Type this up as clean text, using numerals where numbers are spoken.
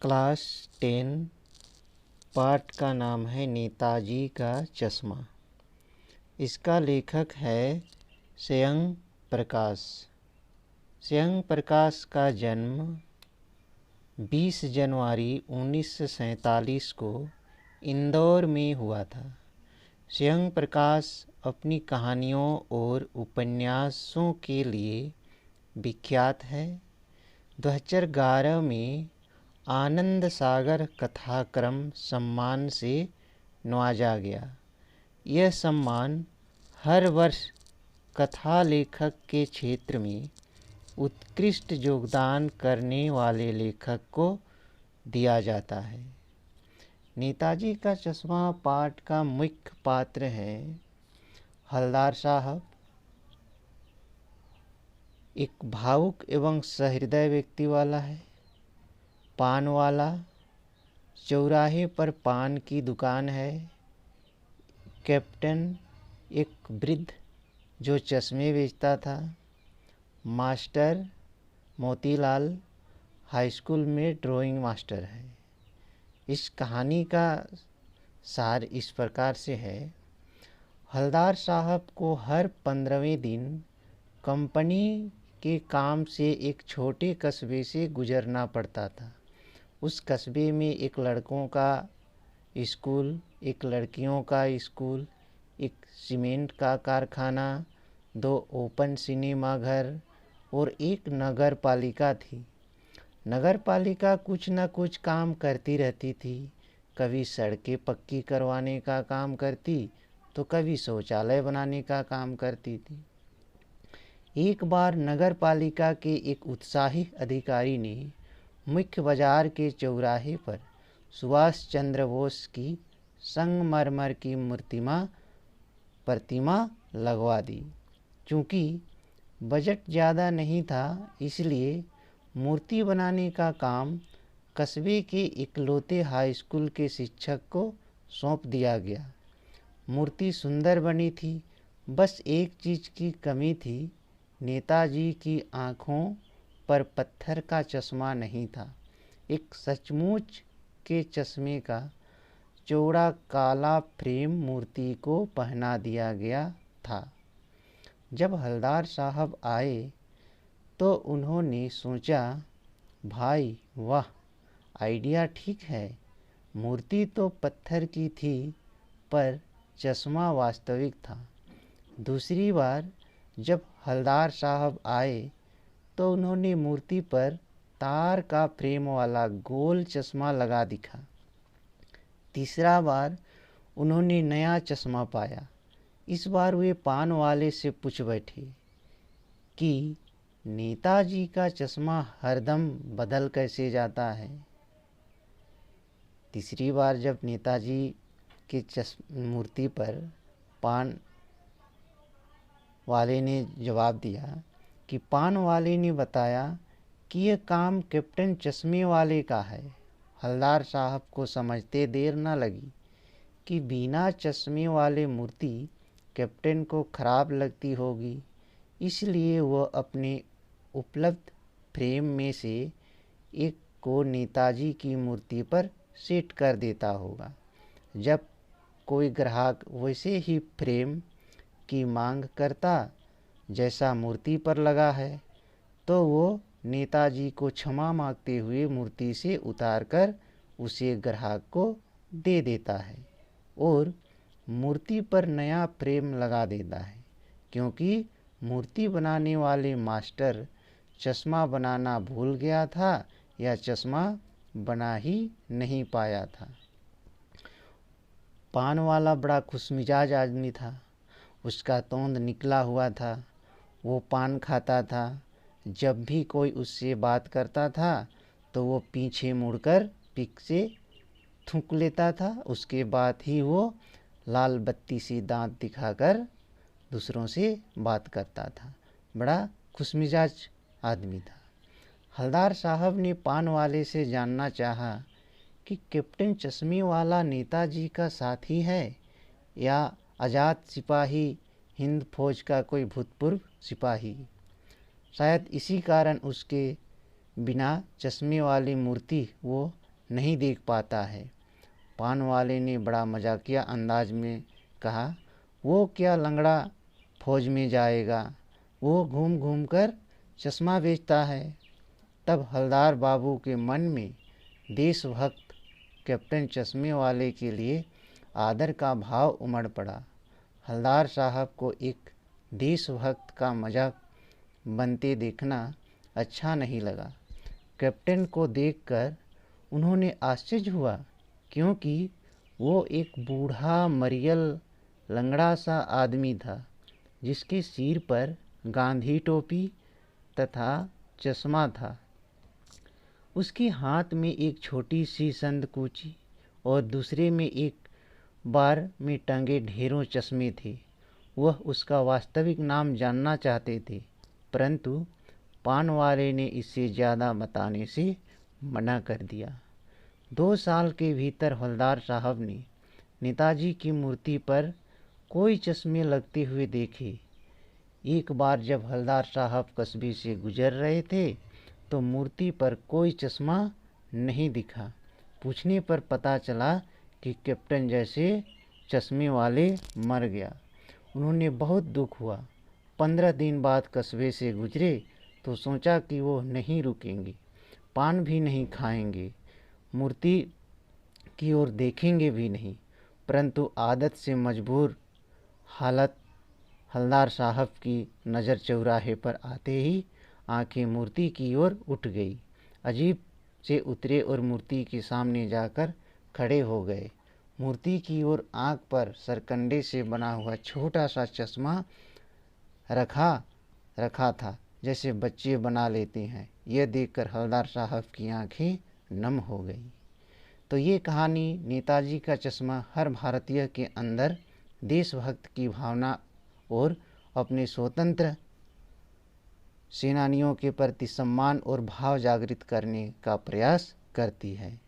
Class 10 पाठ का नाम है नेताजी का चश्मा। इसका लेखक है स्वयं प्रकाश। स्वयं प्रकाश का जन्म 20 जनवरी 1947 को इंदौर में हुआ था। स्वयं प्रकाश अपनी कहानियों और उपन्यासों के लिए विख्यात है। 2011 में आनंद सागर कथाक्रम सम्मान से नवाजा गया। यह सम्मान हर वर्ष कथा लेखक के क्षेत्र में उत्कृष्ट योगदान करने वाले लेखक को दिया जाता है। नेताजी का चश्मा पाठ का मुख्य पात्र है हवलदार साहब, एक भावुक एवं सहृदय व्यक्ति वाला है। पान वाला, चौराहे पर पान की दुकान है। कैप्टन, एक वृद्ध जो चश्मे बेचता था। मास्टर मोतीलाल हाई स्कूल में ड्राइंग मास्टर है। इस कहानी का सार इस प्रकार से है। हवलदार साहब को हर 15वें दिन कंपनी के काम से एक छोटे कस्बे से गुजरना पड़ता था। उस कस्बे में एक लड़कों का स्कूल, एक लड़कियों का स्कूल, एक सीमेंट का कारखाना, 2 ओपन सिनेमा घर और एक नगर पालिका थी। नगर पालिका कुछ न कुछ काम करती रहती थी। कभी सड़कें पक्की करवाने का काम करती तो कभी शौचालय बनाने का काम करती थी। एक बार नगर पालिका के एक उत्साही अधिकारी ने मुख्य बाजार के चौराहे पर सुभाष चंद्र बोस की संगमरमर की प्रतिमा लगवा दी। चूँकि बजट ज़्यादा नहीं था, इसलिए मूर्ति बनाने का काम कस्बे के इकलौते हाई स्कूल के शिक्षक को सौंप दिया गया। मूर्ति सुंदर बनी थी, बस एक चीज़ की कमी थी। नेताजी की आँखों पर पत्थर का चश्मा नहीं था। एक सचमुच के चश्मे का चौड़ा काला फ्रेम मूर्ति को पहना दिया गया था। जब हवलदार साहब आए तो उन्होंने सोचा, भाई वाह, आइडिया ठीक है। मूर्ति तो पत्थर की थी पर चश्मा वास्तविक था। दूसरी बार जब हवलदार साहब आए तो उन्होंने मूर्ति पर तार का फ्रेम वाला गोल चश्मा लगा दिखा। तीसरा बार उन्होंने नया चश्मा पाया। इस बार वे पान वाले से पूछ बैठे कि नेताजी का चश्मा हरदम बदल कैसे जाता है। तीसरी बार जब नेताजी की मूर्ति पर पान वाले ने जवाब दिया कि पान वाले ने बताया कि यह काम कैप्टन चश्मे वाले का है। हवलदार साहब को समझते देर न लगी कि बिना चश्मे वाले मूर्ति कैप्टन को खराब लगती होगी, इसलिए वह अपने उपलब्ध फ्रेम में से एक को नेताजी की मूर्ति पर सेट कर देता होगा। जब कोई ग्राहक वैसे ही फ्रेम की मांग करता जैसा मूर्ति पर लगा है, तो वो नेताजी को क्षमा मांगते हुए मूर्ति से उतारकर उसे ग्राहक को दे देता है और मूर्ति पर नया फ्रेम लगा देता है, क्योंकि मूर्ति बनाने वाले मास्टर चश्मा बनाना भूल गया था या चश्मा बना ही नहीं पाया था। पान वाला बड़ा खुशमिजाज आदमी था। उसका तोंद निकला हुआ था। वो पान खाता था। जब भी कोई उससे बात करता था तो वो पीछे मुड़कर पिक से थूक लेता था। उसके बाद ही वो लाल बत्ती सी दांत दिखाकर दूसरों से बात करता था। बड़ा खुशमिजाज आदमी था। हवलदार साहब ने पान वाले से जानना चाहा कि कैप्टन चश्मे वाला नेताजी का साथी है या आज़ाद सिपाही, हिंद फौज का कोई भूतपूर्व सिपाही। शायद इसी कारण उसके बिना चश्मे वाली मूर्ति वो नहीं देख पाता है। पान वाले ने बड़ा मजाकिया अंदाज में कहा, वो क्या लंगड़ा फौज में जाएगा, वो घूम घूम कर चश्मा बेचता है। तब हवलदार बाबू के मन में देशभक्त कैप्टन चश्मे वाले के लिए आदर का भाव उमड़ पड़ा। हवलदार साहब को एक देशभक्त का मजाक बनते देखना अच्छा नहीं लगा। कैप्टन को देखकर उन्होंने आश्चर्य हुआ, क्योंकि वो एक बूढ़ा मरियल लंगड़ा सा आदमी था, जिसके सिर पर गांधी टोपी तथा चश्मा था। उसके हाथ में एक छोटी सी संदकूची और दूसरे में एक बार में टंगे ढेरों चश्मे थे। वह उसका वास्तविक नाम जानना चाहते थे, परंतु पान वाले ने इससे ज़्यादा बताने से मना कर दिया। 2 साल के भीतर हवलदार साहब ने नेताजी की मूर्ति पर कोई चश्मे लगते हुए देखे। एक बार जब हवलदार साहब कस्बे से गुजर रहे थे तो मूर्ति पर कोई चश्मा नहीं दिखा। पूछने पर पता चला कि कैप्टन जैसे चश्मे वाले मर गया। उन्होंने बहुत दुख हुआ। 15 दिन बाद कस्बे से गुजरे तो सोचा कि वो नहीं रुकेंगे, पान भी नहीं खाएंगे, मूर्ति की ओर देखेंगे भी नहीं, परंतु आदत से मजबूर हालत हवलदार साहब की नज़र चौराहे पर आते ही आंखें मूर्ति की ओर उठ गई। अजीब से उतरे और मूर्ति के सामने जाकर खड़े हो गए। मूर्ति की ओर आंख पर सरकंडे से बना हुआ छोटा सा चश्मा रखा था, जैसे बच्चे बना लेते हैं। यह देखकर हवलदार साहब की आंखें नम हो गई। तो ये कहानी नेताजी का चश्मा हर भारतीय के अंदर देशभक्त की भावना और अपने स्वतंत्र सेनानियों के प्रति सम्मान और भाव जागृत करने का प्रयास करती है।